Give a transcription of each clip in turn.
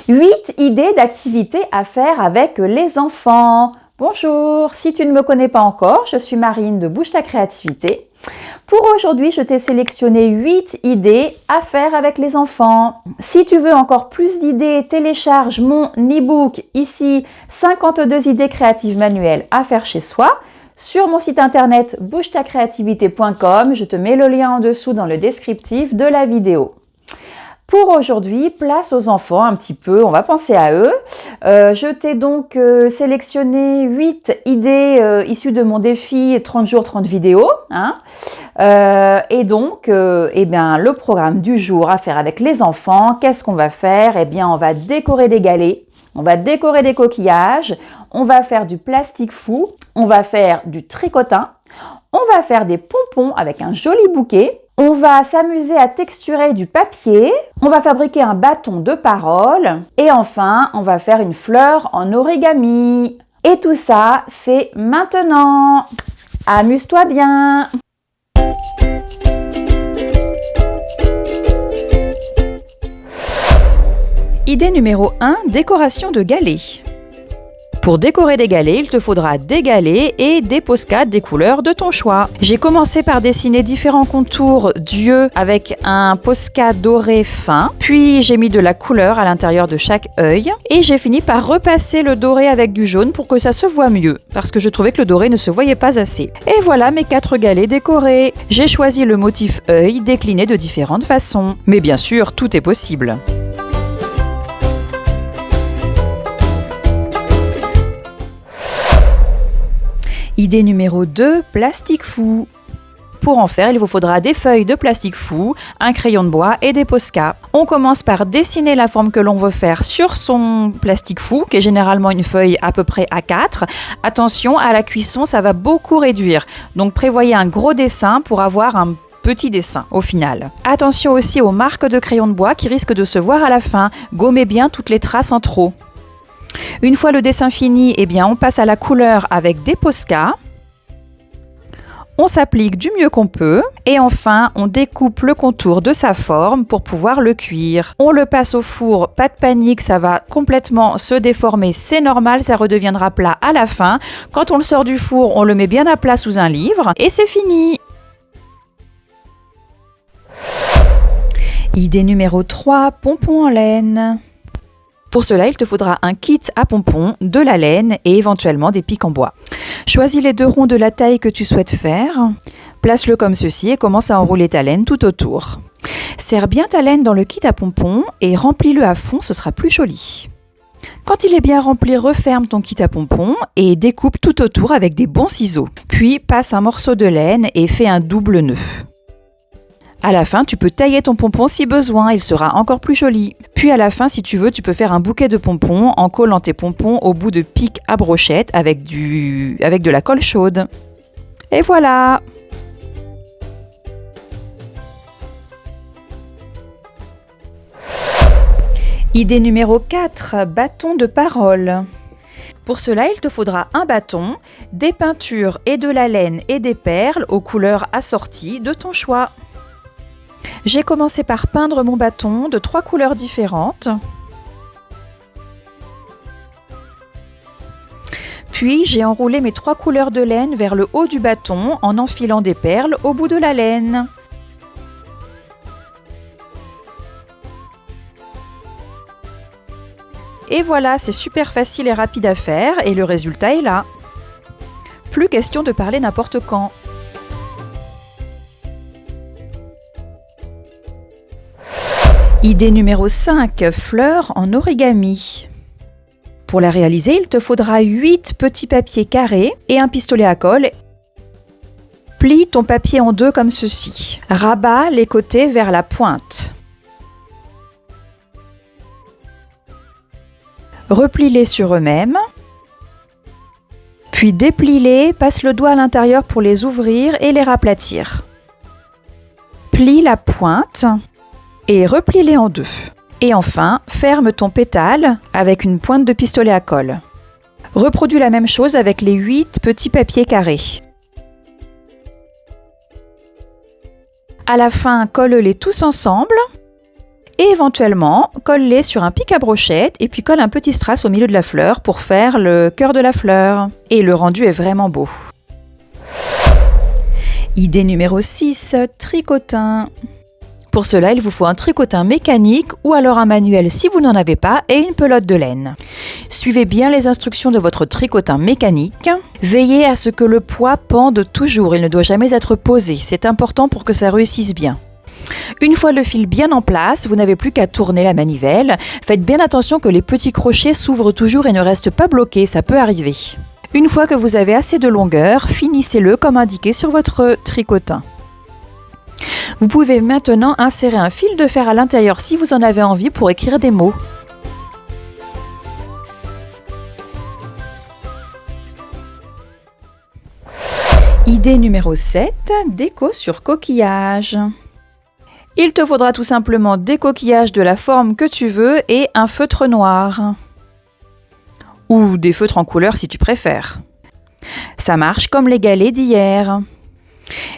8 idées d'activités à faire avec les enfants. Bonjour, si tu ne me connais pas encore, je suis Marine de Bouge ta créativité. Pour aujourd'hui, je t'ai sélectionné 8 idées à faire avec les enfants. Si tu veux encore plus d'idées, télécharge mon e-book ici, 52 idées créatives manuelles à faire chez soi. Sur mon site internet bougetacreativité.com, je te mets le lien en dessous dans le descriptif de la vidéo. Pour aujourd'hui, place aux enfants un petit peu, on va penser à eux. Je t'ai donc sélectionné 8 idées issues de mon défi 30 jours, 30 vidéos. Et donc, le programme du jour à faire avec les enfants, qu'est-ce qu'on va faire? On va décorer des galets, on va décorer des coquillages, on va faire du plastique fou, on va faire du tricotin, on va faire des pompons avec un joli bouquet. On va s'amuser à texturer du papier, on va fabriquer un bâton de parole et enfin, on va faire une fleur en origami. Et tout ça, c'est maintenant. Amuse-toi bien. Idée numéro 1, décoration de galets. Pour décorer des galets, il te faudra des galets et des Posca des couleurs de ton choix. J'ai commencé par dessiner différents contours d'yeux avec un Posca doré fin, puis j'ai mis de la couleur à l'intérieur de chaque œil et j'ai fini par repasser le doré avec du jaune pour que ça se voit mieux, parce que je trouvais que le doré ne se voyait pas assez. Et voilà mes 4 galets décorés. J'ai choisi le motif œil décliné de différentes façons. Mais bien sûr, tout est possible. Idée numéro 2, plastique fou. Pour en faire, il vous faudra des feuilles de plastique fou, un crayon de bois et des Posca. On commence par dessiner la forme que l'on veut faire sur son plastique fou, qui est généralement une feuille à peu près A4. Attention, à la cuisson, ça va beaucoup réduire. Donc prévoyez un gros dessin pour avoir un petit dessin au final. Attention aussi aux marques de crayon de bois qui risquent de se voir à la fin. Gommez bien toutes les traces en trop. Une fois le dessin fini, on passe à la couleur avec des Posca. On s'applique du mieux qu'on peut et enfin, on découpe le contour de sa forme pour pouvoir le cuire. On le passe au four, pas de panique, ça va complètement se déformer, c'est normal, ça redeviendra plat à la fin. Quand on le sort du four, on le met bien à plat sous un livre et c'est fini. Idée numéro 3, pompons en laine. Pour cela, il te faudra un kit à pompons, de la laine et éventuellement des pics en bois. Choisis les 2 ronds de la taille que tu souhaites faire, place-le comme ceci et commence à enrouler ta laine tout autour. Serre bien ta laine dans le kit à pompons et remplis-le à fond, ce sera plus joli. Quand il est bien rempli, referme ton kit à pompons et découpe tout autour avec des bons ciseaux. Puis passe un morceau de laine et fais un double nœud. À la fin, tu peux tailler ton pompon si besoin, il sera encore plus joli. Puis à la fin, si tu veux, tu peux faire un bouquet de pompons en collant tes pompons au bout de pics à brochette avec de la colle chaude. Et voilà! Idée numéro 4, bâton de parole. Pour cela, il te faudra un bâton, des peintures et de la laine et des perles aux couleurs assorties de ton choix. J'ai commencé par peindre mon bâton de 3 couleurs différentes. Puis j'ai enroulé mes 3 couleurs de laine vers le haut du bâton en enfilant des perles au bout de la laine. Et voilà, c'est super facile et rapide à faire et le résultat est là. Plus question de parler n'importe quand. Idée numéro 5, fleurs en origami. Pour la réaliser, il te faudra 8 petits papiers carrés et un pistolet à colle. Plie ton papier en 2 comme ceci. Rabat les côtés vers la pointe. Replie-les sur eux-mêmes. Puis déplie-les, passe le doigt à l'intérieur pour les ouvrir et les raplatir. Plie la pointe et replie-les en 2. Et enfin, ferme ton pétale avec une pointe de pistolet à colle. Reproduis la même chose avec les 8 petits papiers carrés. À la fin, colle-les tous ensemble Et éventuellement, colle-les sur un pic à brochette et puis colle un petit strass au milieu de la fleur pour faire le cœur de la fleur. Et le rendu est vraiment beau. Idée numéro 6, tricotin. Pour cela, il vous faut un tricotin mécanique ou alors un manuel si vous n'en avez pas et une pelote de laine. Suivez bien les instructions de votre tricotin mécanique. Veillez à ce que le poids pende toujours, il ne doit jamais être posé. C'est important pour que ça réussisse bien. Une fois le fil bien en place, vous n'avez plus qu'à tourner la manivelle. Faites bien attention que les petits crochets s'ouvrent toujours et ne restent pas bloqués, ça peut arriver. Une fois que vous avez assez de longueur, finissez-le comme indiqué sur votre tricotin. Vous pouvez maintenant insérer un fil de fer à l'intérieur si vous en avez envie pour écrire des mots. Idée numéro 7, déco sur coquillage. Il te faudra tout simplement des coquillages de la forme que tu veux et un feutre noir. Ou des feutres en couleur si tu préfères. Ça marche comme les galets d'hier.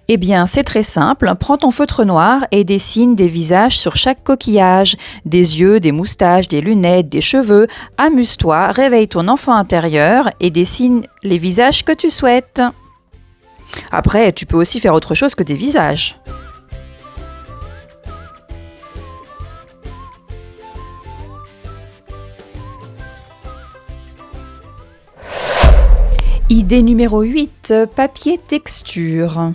Eh bien, c'est très simple. Prends ton feutre noir et dessine des visages sur chaque coquillage. Des yeux, des moustaches, des lunettes, des cheveux. Amuse-toi, réveille ton enfant intérieur et dessine les visages que tu souhaites. Après, tu peux aussi faire autre chose que des visages. Idée numéro 8, papier texture.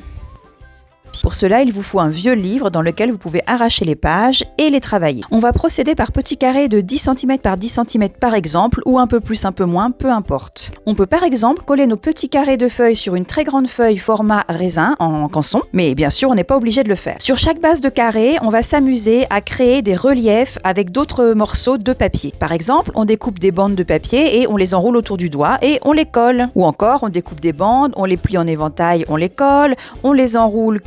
Pour cela, il vous faut un vieux livre dans lequel vous pouvez arracher les pages et les travailler. On va procéder par petits carrés de 10 cm par 10 cm par exemple, ou un peu plus, un peu moins, peu importe. On peut par exemple coller nos petits carrés de feuilles sur une très grande feuille format raisin en canson, mais bien sûr, on n'est pas obligé de le faire. Sur chaque base de carré, on va s'amuser à créer des reliefs avec d'autres morceaux de papier. Par exemple, on découpe des bandes de papier et on les enroule autour du doigt et on les colle. Ou encore, on découpe des bandes, on les plie en éventail, on les colle, on les enroule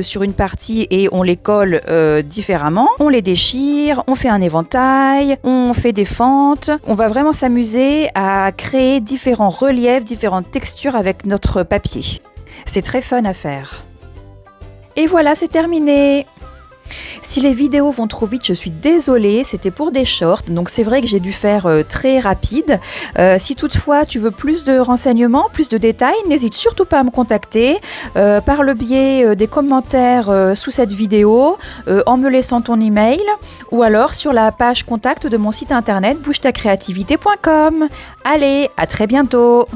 sur une partie et on les colle différemment. On les déchire, on fait un éventail, on fait des fentes. On va vraiment s'amuser à créer différents reliefs, différentes textures avec notre papier. C'est très fun à faire. Et voilà, c'est terminé. Si les vidéos vont trop vite, je suis désolée, c'était pour des shorts, donc c'est vrai que j'ai dû faire très rapide. Si toutefois tu veux plus de renseignements, plus de détails, n'hésite surtout pas à me contacter par le biais des commentaires sous cette vidéo, en me laissant ton email, ou alors sur la page contact de mon site internet bougetacreativité.com. Allez, à très bientôt!